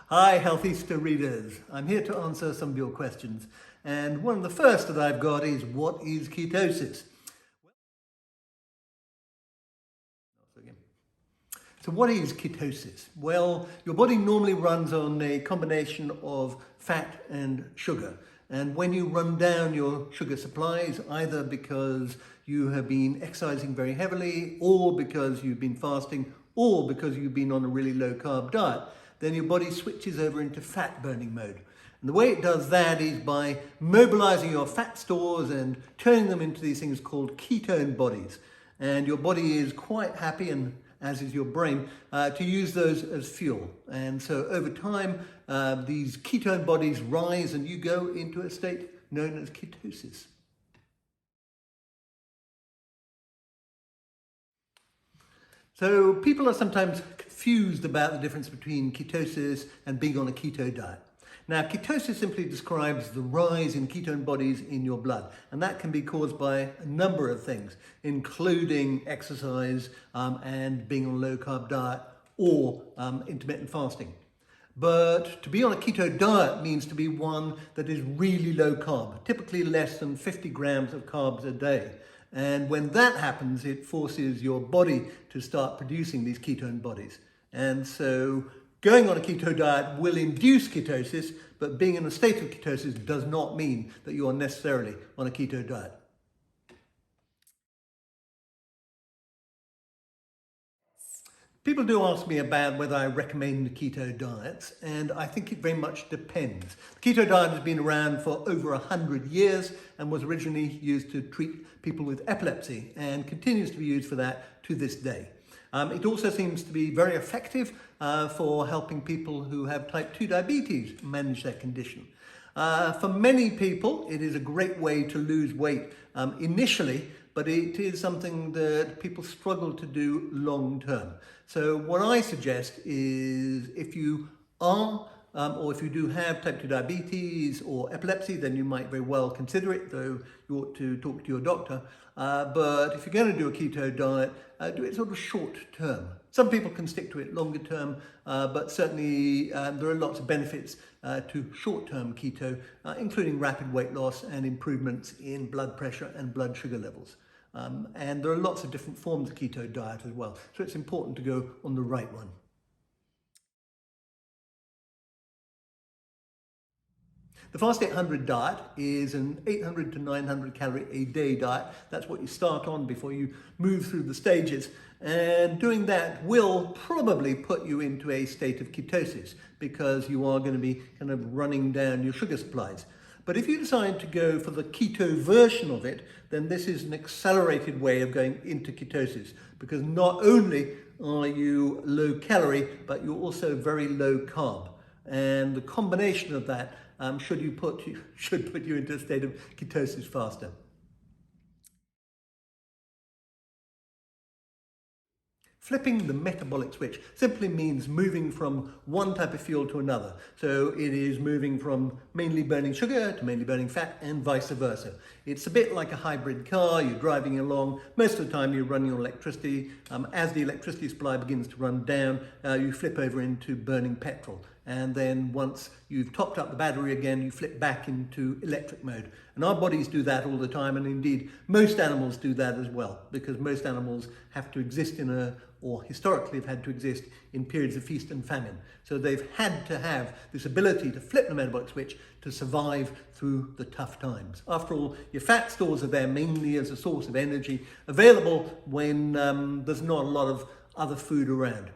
Hi, Healthista readers. I'm here to answer some of your questions. And one of the first that I've got is, what is ketosis? So what is ketosis? Well, your body normally runs on a combination of fat and sugar. And when you run down your sugar supplies, either because you have been exercising very heavily, or because you've been fasting, or because you've been on a really low carb diet, then your body switches over into fat burning mode. And the way it does that is by mobilizing your fat stores and turning them into these things called ketone bodies. And your body is quite happy, and as is your brain, to use those as fuel. And so over time, these ketone bodies rise and you go into a state known as ketosis. So people are sometimes confused about the difference between ketosis and being on a keto diet. Now, ketosis simply describes the rise in ketone bodies in your blood, and that can be caused by a number of things, including exercise and being on a low-carb diet or intermittent fasting. But to be on a keto diet means to be one that is really low carb, typically less than 50 grams of carbs a day. And when that happens, it forces your body to start producing these ketone bodies. And so going on a keto diet will induce ketosis, but being in a state of ketosis does not mean that you are necessarily on a keto diet. People do ask me about whether I recommend keto diets, and I think it very much depends. The keto diet has been around for over 100 years and was originally used to treat people with epilepsy and continues to be used for that to this day. It also seems to be very effective for helping people who have type 2 diabetes manage their condition. For many people, it is a great way to lose weight initially, but it is something that people struggle to do long term. So what I suggest is, if you are or if you do have type 2 diabetes or epilepsy, then you might very well consider it, though you ought to talk to your doctor. But if you're going to do a keto diet, do it sort of short term. Some people can stick to it longer term, but certainly there are lots of benefits to short-term keto, including rapid weight loss and improvements in blood pressure and blood sugar levels. And there are lots of different forms of keto diet as well, so it's important to go on the right one. The Fast 800 diet is an 800 to 900 calorie a day diet. That's what you start on before you move through the stages. And doing that will probably put you into a state of ketosis, because you are going to be kind of running down your sugar supplies. But if you decide to go for the keto version of it, then this is an accelerated way of going into ketosis, because not only are you low calorie, but you're also very low carb. And the combination of that should put you into a state of ketosis faster. Flipping the metabolic switch simply means moving from one type of fuel to another. So it is moving from mainly burning sugar to mainly burning fat, and vice versa. It's a bit like a hybrid car. You're driving along. Most of the time you're running on electricity. As the electricity supply begins to run down, you flip over into burning petrol. And then once you've topped up the battery again, you flip back into electric mode. And our bodies do that all the time, and indeed most animals do that as well, because most animals have to exist or historically have had to exist in periods of feast and famine. So they've had to have this ability to flip the metabolic switch to survive through the tough times. After all, your fat stores are there mainly as a source of energy, available when there's not a lot of other food around.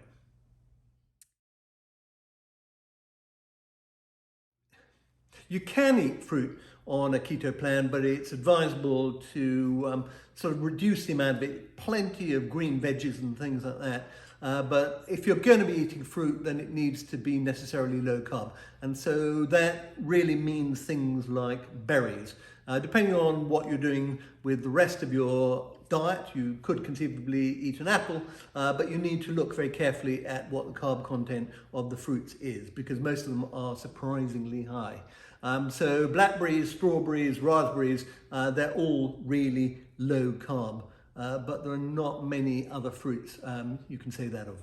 You can eat fruit on a keto plan, but it's advisable to sort of reduce the amount of it. Plenty of green veggies and things like that. But if you're going to be eating fruit, then it needs to be necessarily low carb. And so that really means things like berries. Depending on what you're doing with the rest of your diet, you could conceivably eat an apple, but you need to look very carefully at what the carb content of the fruits is, because most of them are surprisingly high. So blackberries, strawberries, raspberries, they're all really low carb, but there are not many other fruits you can say that of.